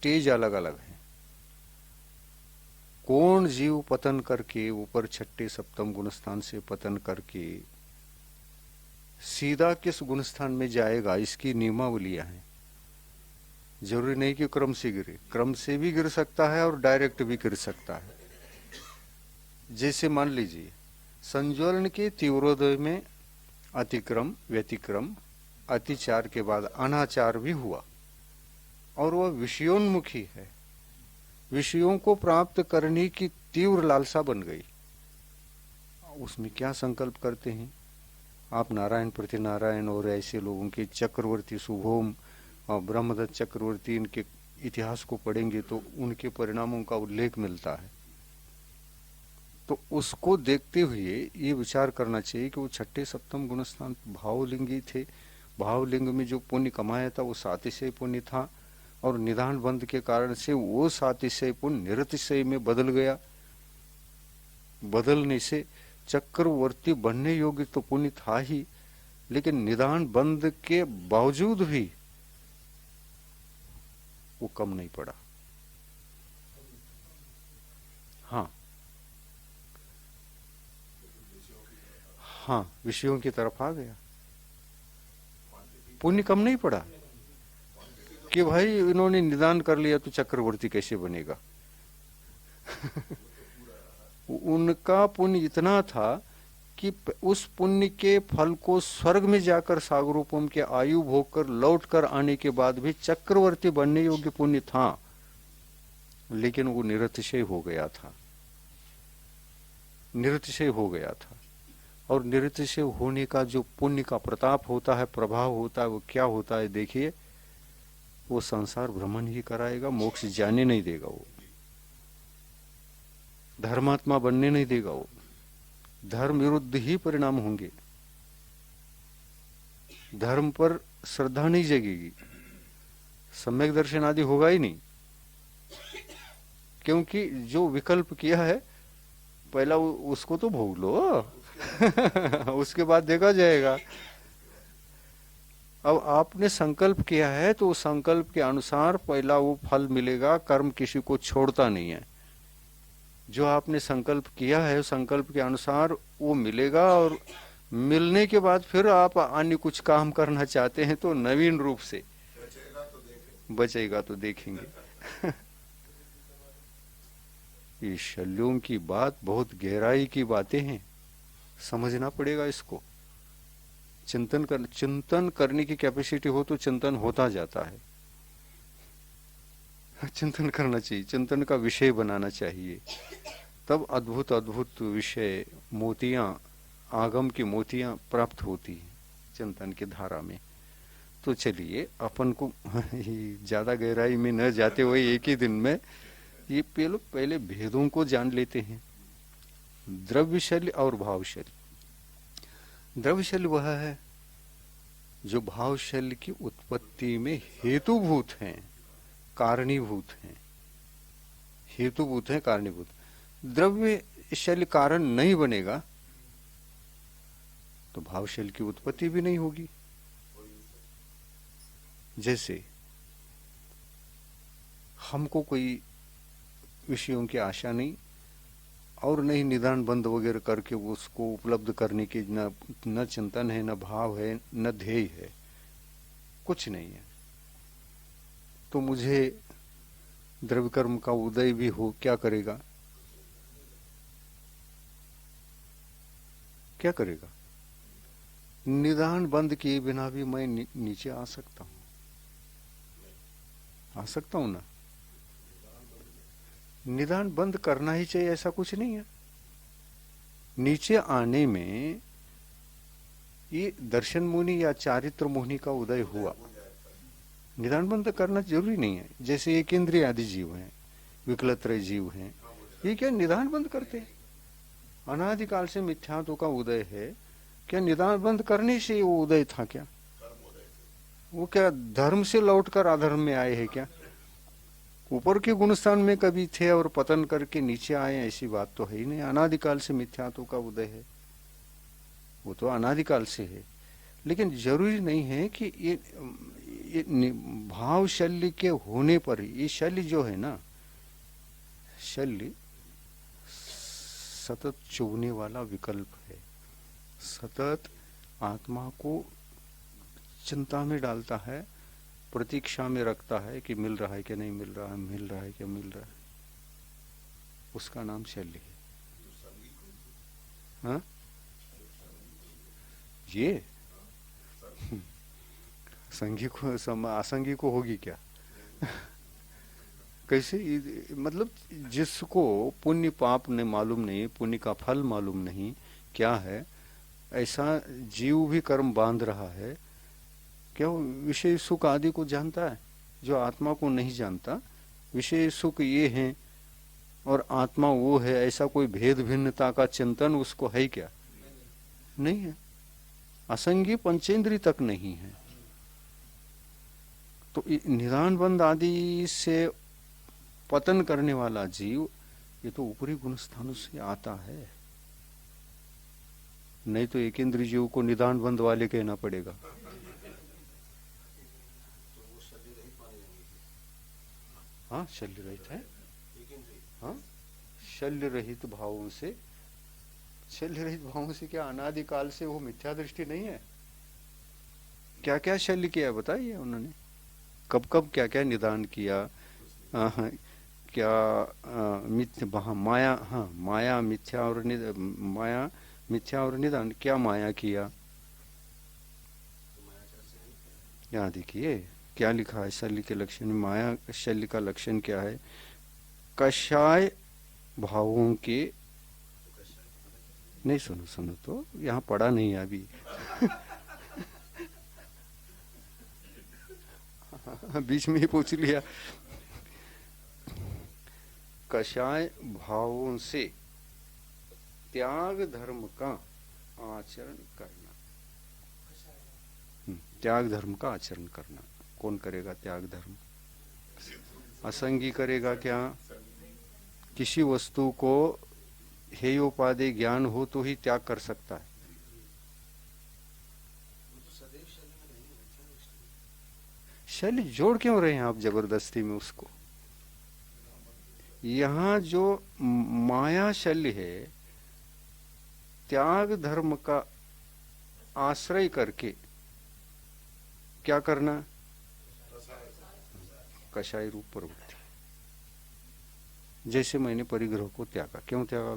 Stage अलग अलग है। कौन जीव पतन करके ऊपर छठे सप्तम गुणस्थान से पतन करके सीधा किस गुणस्थान में जाएगा, इसकी नियमावलियां हैं। जरूरी नहीं कि क्रम से गिरे, क्रम से भी गिर सकता है और डायरेक्ट भी गिर सकता है। जैसे मान लीजिए संज्वलन के तीव्रोदय में अतिक्रम, व्यतिक्रम, अतिचार के बाद अनाचार भी हुआ और वह विषयोन्मुखी है, विषयों को प्राप्त करने की तीव्र लालसा बन गई। उसमें क्या संकल्प करते हैं आप? नारायण प्रति नारायण और ऐसे लोगों के चक्रवर्ती शुभोम और ब्रह्मदत्त चक्रवर्ती, इनके इतिहास को पढ़ेंगे तो उनके परिणामों का उल्लेख मिलता है। तो उसको देखते हुए ये विचार करना चाहिए कि वो छठे सप्तम गुणस्थान भावलिंगी थे। भावलिंग में जो पुण्य कमाया था वो सातिशय पुण्य था और निदान बंध के कारण से वो सातिशय पुण्य निरतिशय में बदल गया। बदलने से चक्रवर्ती बनने योग्य तो पुण्य था ही, लेकिन निदान बंध के बावजूद भी वो कम नहीं पड़ा। हाँ हाँ, विषयों की तरफ आ गया, पुण्य कम नहीं पड़ा कि भाई इन्होंने निदान कर लिया तो चक्रवर्ती कैसे बनेगा। उनका पुण्य इतना था कि उस पुण्य के फल को स्वर्ग में जाकर सागरोपम के आयु भोग कर लौट कर आने के बाद भी चक्रवर्ती बनने योग्य पुण्य था, लेकिन वो निरतिशय हो गया था, निरतिशय हो गया था। और निरतिशय होने का जो पुण्य का प्रताप होता है, प्रभाव होता है, वो क्या होता है देखिए, वो संसार भ्रमण ही कराएगा, मोक्ष जाने नहीं देगा, वो धर्मात्मा बनने नहीं देगा, वो धर्म विरुद्ध ही परिणाम होंगे। धर्म पर श्रद्धा नहीं जगेगी, सम्यक दर्शन आदि होगा ही नहीं, क्योंकि जो विकल्प किया है पहला उसको तो भोग लो। उसके बाद देखा जाएगा। अब आपने संकल्प किया है तो उस संकल्प के अनुसार पहला वो फल मिलेगा। कर्म किसी को छोड़ता नहीं है, जो आपने संकल्प किया है संकल्प के अनुसार वो मिलेगा। और मिलने के बाद फिर आप अन्य कुछ काम करना चाहते हैं तो नवीन रूप से बचेगा तो देखेंगे। ये शल्यों की बात बहुत गहराई की बातें हैं, समझना पड़ेगा इसको। चिंतन करने की कैपेसिटी हो तो चिंतन होता जाता है। चिंतन करना चाहिए, चिंतन का विषय बनाना चाहिए, तब अद्भुत अद्भुत विषय मोतियां, आगम की मोतियां प्राप्त होती हैं चिंतन की धारा में। तो चलिए अपन को ज्यादा गहराई में न जाते हुए एक ही दिन में ये पहले भेदों को जान लेते हैं। द्रव्य शल्य और भाव शल्य। द्रव्य शल्य वह है जो भाव शल्य की उत्पत्ति में हेतुभूत हैं, कारणीभूत हैं, हेतुभूत हैं, कारणीभूत। द्रव्य शल्य कारण नहीं बनेगा तो भाव शल्य की उत्पत्ति भी नहीं होगी। जैसे हमको कोई विषयों की आशा नहीं और नहीं निदान बंद वगैरह करके उसको उपलब्ध करने की न चिंतन है, न भाव है, न ध्येय है, कुछ नहीं है, तो मुझे द्रव्य कर्म का उदय भी हो, क्या करेगा? क्या करेगा? निदान बंद किए बिना भी मैं नीचे आ सकता हूं, आ सकता हूं ना। निदान बंद करना ही चाहिए ऐसा कुछ नहीं है। नीचे आने में ये दर्शन मुनि या चारित्र मुनि का उदय हुआ, निदान बंद करना जरूरी नहीं है। जैसे एक इंद्रिय आदि जीव हैं, विकलत्रय जीव हैं, ये क्या निदान बंद करते हैं? अनादिकाल से मिथ्यात्व का उदय है, क्या निदान बंद करने से वो उदय था क्या? वो क्या धर्म से लौटकर अधर्म में आए हैं क्या? ऊपर के गुणस्थान में कभी थे और पतन करके नीचे आए, ऐसी बात तो है ही नहीं। अनादिकाल से मिथ्यात्व का उदय है, वो तो अनादिकाल से है। लेकिन जरूरी नहीं है कि ये भाव शल्य के होने पर ये शल्य जो है ना, शल्य सतत चुभने वाला विकल्प है, सतत आत्मा को चिंता में डालता है, प्रतीक्षा में रखता है कि मिल रहा है कि नहीं मिल रहा है, मिल रहा है कि मिल रहा है, उसका नाम शल्य है। हाँ ये संगी को असंगी को होगी क्या? कैसे? मतलब जिसको पुण्य पाप ने मालूम नहीं, पुण्य का फल मालूम नहीं क्या है, ऐसा जीव भी कर्म बांध रहा है, क्या वो विषय सुख आदि को जानता है? जो आत्मा को नहीं जानता, विषय सुख ये है और आत्मा वो है, ऐसा कोई भेद भिन्नता का चिंतन उसको है क्या? नहीं है। असंगी पंचेंद्रिय तक नहीं है। तो निदान बंद आदि से पतन करने वाला जीव ये तो ऊपरी गुण स्थानों से आता है, नहीं तो एक इंद्रिय जीव को निदान बंद वाले कहना पड़ेगा। हाँ शल्य रहित है। हाँ शल्य रहित भावों से, शल्य रहित भावों से क्या अनादिकाल से वो मिथ्या दृष्टि नहीं है? क्या क्या शल्य किया बताइए उन्होंने, कब कब क्या क्या निदान किया। क्या मिथ्या माया, हाँ माया मिथ्या और माया मिथ्या और निदान, क्या माया किया? यहाँ देखिए क्या लिखा है शल्य के लक्षण में। माया शल्य का लक्षण क्या है? कषाय भावों के, नहीं सुनो सुनो तो यहाँ पढ़ा नहीं है अभी। बीच में ही पूछ लिया। कषाय भावों से त्याग धर्म का आचरण करना। त्याग धर्म का आचरण करना कौन करेगा? त्याग धर्म असंगी करेगा क्या? किसी वस्तु को हेयोपादे ज्ञान हो तो ही त्याग कर सकता है। शल्य जोड़ क्यों रहे हैं आप जबरदस्ती में उसको? यहाँ जो माया शल्य है, त्याग धर्म का आश्रय करके क्या करना? कषाय रूप प्रवृत्ति। जैसे मैंने परिग्रह को त्यागा, क्यों त्यागा?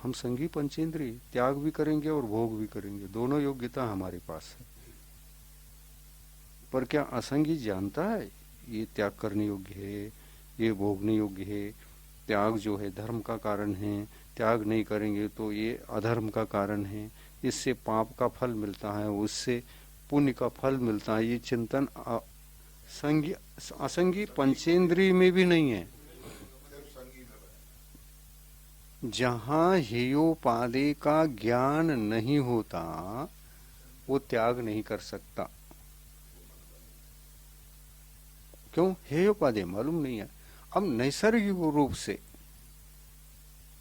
हम संगी पंचेंद्रिय त्याग भी करेंगे और भोग भी करेंगे, दोनों योग्यता हमारे पास है। पर क्या असंगी जानता है ये त्याग करने योग्य है, ये भोगने योग्य है? त्याग जो है धर्म का कारण है, त्याग नहीं करेंगे तो ये अधर्म का कारण है, इससे पाप का फल मिलता है, उससे पुण्य का फल मिलता है। ये चिंतन संगी असंगी पंचेंद्रिय में भी नहीं है। जहाँ हेयोपादे का ज्ञान नहीं होता वो त्याग नहीं कर सकता। क्यों? हेयोपादे मालूम नहीं है। अब नैसर्गिक रूप से,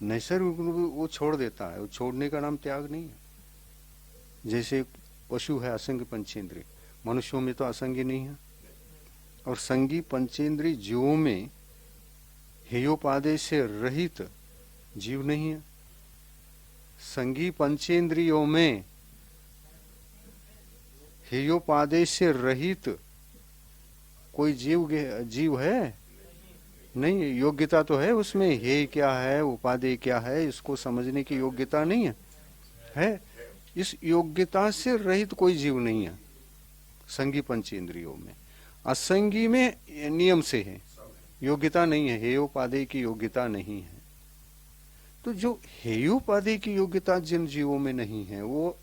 नैसर्गिक रूप वो छोड़ देता है, वो छोड़ने का नाम त्याग नहीं है। जैसे पशु है असंगी पंचेंद्रिय, मनुष्यों में तो असंगी नहीं है, और संगी पंचेंद्रिय जीवों में हेयोपादे से रहित जीव नहीं है। संगी पंचेंद्रियों में हेयोपादे से रहित कोई जीव है? नहीं। योग्यता तो है उसमें, हे क्या है, उपादेय क्या है, इसको समझने की योग्यता नहीं है। इस योग्यता से रहित कोई जीव नहीं है संगी पंचेंद्रियों में। असंगी में नियम से है, योग्यता नहीं है, हेयोपादेय की योग्यता नहीं है। तो जो हेयोपादेय की योग्यता जिन जीवों में नहीं है वो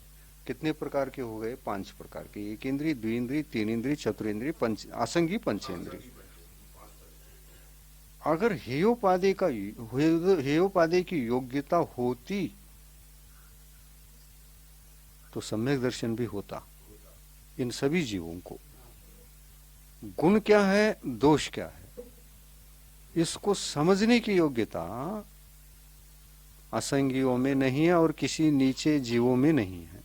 कितने प्रकार के हो गए? 5 प्रकार के। एक इंद्रिय, द्विइंद्रिय, तीन इंद्रिय, चतुरेंद्रिय, असंगी पंचेंद्रिय। अगर हेयोपादेय की योग्यता होती तो सम्यक दर्शन भी होता इन सभी जीवों को। गुण क्या है, दोष क्या है, इसको समझने की योग्यता असंगियों में नहीं है और किसी नीचे जीवों में नहीं है।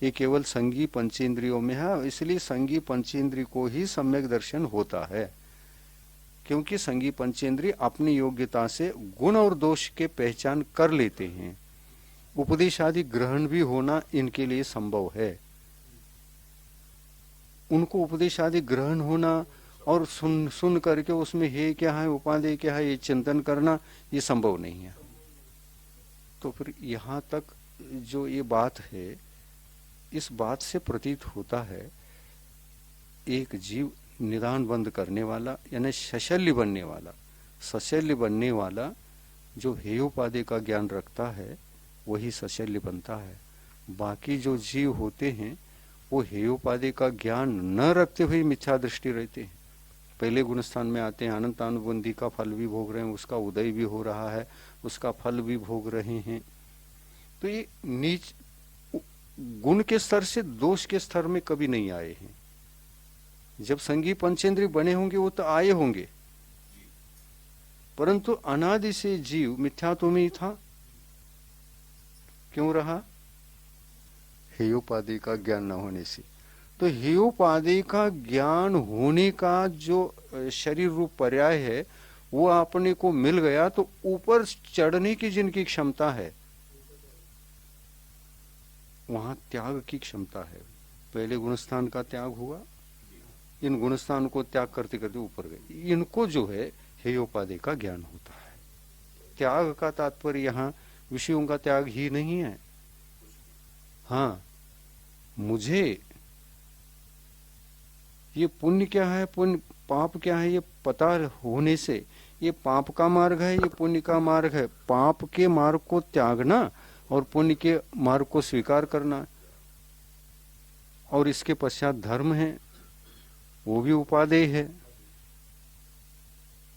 ये केवल संगी पंचेंद्रियों में है, इसलिए संगी पंचेंद्रिय को ही सम्यक दर्शन होता है, क्योंकि संगी पंचेंद्रिय अपनी योग्यता से गुण और दोष के पहचान कर लेते हैं। उपदेश आदि ग्रहण भी होना इनके लिए संभव है। उनको उपदेश आदि ग्रहण होना और सुन करके उसमें हे क्या है, उपादेय क्या है, ये चिंतन करना, ये संभव नहीं है। तो फिर यहाँ तक जो ये बात है, इस बात से प्रतीत होता है एक जीव निदान बंद करने वाला, यानी सशल्य बनने वाला, सशल्य बनने वाला जो हेयोपादे का ज्ञान रखता है वही सशल्य बनता है। बाकी जो जीव होते हैं वो हेयोपादे का ज्ञान न रखते हुए मिथ्या दृष्टि रहते हैं। पहले गुणस्थान में आते हैं, अनंतानुबंधी का फल भी भोग रहे हैं, उसका उदय भी हो रहा है, उसका फल भी भोग रहे हैं। तो ये नीच गुण के स्तर से दोष के स्तर में कभी नहीं आए हैं। जब संगी पंचेंद्रिय बने होंगे वो तो आए होंगे, परंतु अनादि से जीव मिथ्यात्व में ही था। क्यों रहा? हेयोपादि का ज्ञान न होने से। तो हेयोपादि का ज्ञान होने का जो शरीर रूप पर्याय है वो अपने को मिल गया, तो ऊपर चढ़ने की जिनकी क्षमता है वहां त्याग की क्षमता है। पहले गुणस्थान का त्याग हुआ, इन गुणस्थान को त्याग करते करते ऊपर गए। इनको जो है हेयोपादि का ज्ञान होता है। त्याग का तात्पर्य यहाँ विषयों का त्याग ही नहीं है। हाँ, मुझे ये पुण्य क्या है, पुण्य पाप क्या है, ये पता होने से ये पाप का मार्ग है, ये पुण्य का मार्ग है। पाप के मार्ग को त्यागना और पुण्य के मार्ग को स्वीकार करना, और इसके पश्चात धर्म है, वो भी उपादेय है।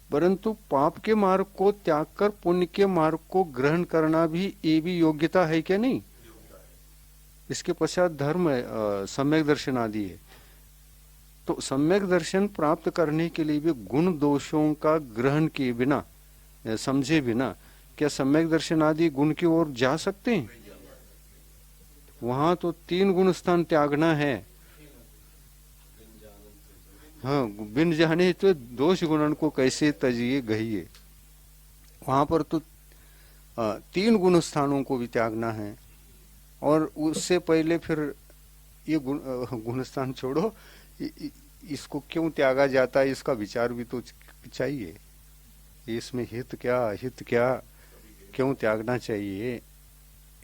परंतु पाप के मार्ग को त्याग कर पुण्य के मार्ग को ग्रहण करना भी ये भी योग्यता है क्या? नहीं। इसके पश्चात धर्म है, सम्यक दर्शन आदि है। तो सम्यक दर्शन प्राप्त करने के लिए भी गुण दोषों का ग्रहण किए बिना, समझे बिना क्या सम्यक दर्शन आदि गुण की ओर जा सकते हैं? वहां तो 3 गुण स्थान त्यागना है। हाँ, बिन जाने तो दोष गुणन को कैसे तजिए गहिए। वहां पर तो 3 गुण स्थानों को भी त्यागना है, और उससे पहले फिर ये गुण स्थान छोड़ो, इसको क्यों त्यागा जाता है इसका विचार भी तो चाहिए। इसमें हित क्या, हित क्या, क्यों त्यागना चाहिए,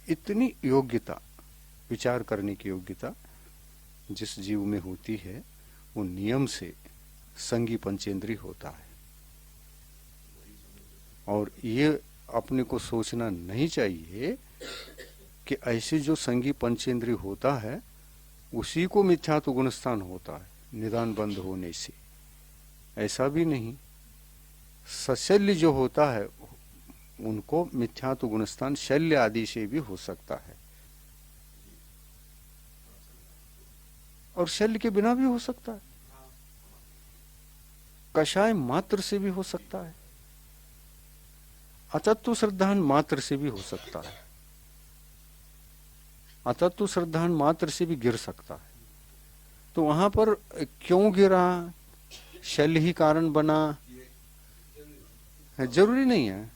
इतनी योग्यता, विचार करने की योग्यता जिस जीव में होती है वो नियम से संगी पंचेंद्रिय होता है। और ये अपने को सोचना नहीं चाहिए कि ऐसे जो संगी पंचेंद्रिय होता है उसी को मिथ्यात्व गुणस्थान होता है निदान बंद होने से। ऐसा भी नहीं, सशल्य जो होता है उनको मिथ्यात्व गुणस्थान शल्य आदि से भी हो सकता है, और शल्य के बिना भी हो सकता है, कषाय मात्र से भी हो सकता है, अतत्व श्रद्धान मात्र से भी हो सकता है। अतत्व श्रद्धान मात्र से भी गिर सकता है। तो वहां पर क्यों गिरा, शल्य ही कारण बना, जरूरी नहीं है,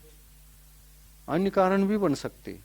अन्य कारण भी बन सकते।